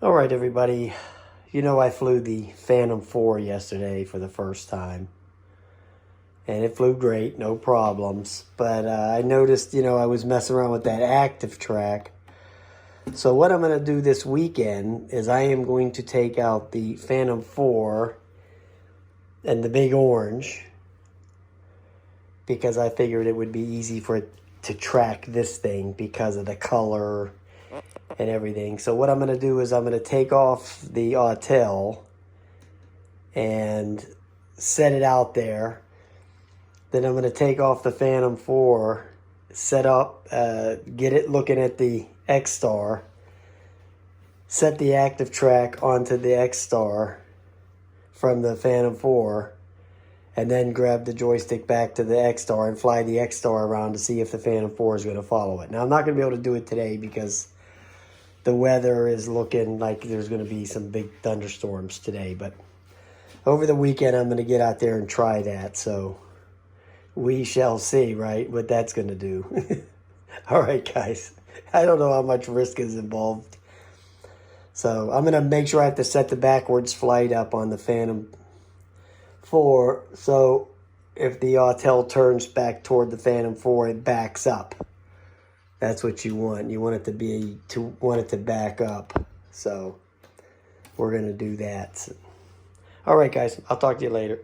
All right, everybody. You know, I flew the Phantom 4 yesterday for the first time. And it flew great, no problems. But I noticed, I was messing around with that active track. So what I'm going to do this weekend is I am going to take out the Phantom 4 and the big orange, because I figured it would be easy for it to track this thing because of the color and everything. So what I'm going to do is I'm going to take off the Autel and set it out there. Then I'm going to take off the Phantom 4, set up, get it looking at the X-Star, set the active track onto the X-Star from the Phantom 4, and then grab the joystick back to the X-Star and fly the X-Star around to see if the Phantom 4 is going to follow it. Now, I'm not going to be able to do it today because the weather is looking like there's going to be some big thunderstorms today. But over the weekend, I'm going to get out there and try that. So we shall see, right, what that's going to do. All right, guys. I don't know how much risk is involved. So I'm going to make sure I have to set the backwards flight up on the Phantom 4. So if the Autel turns back toward the Phantom 4, it backs up. That's what you want. You want it to back up. So we're going to do that. All right, guys. I'll talk to you later.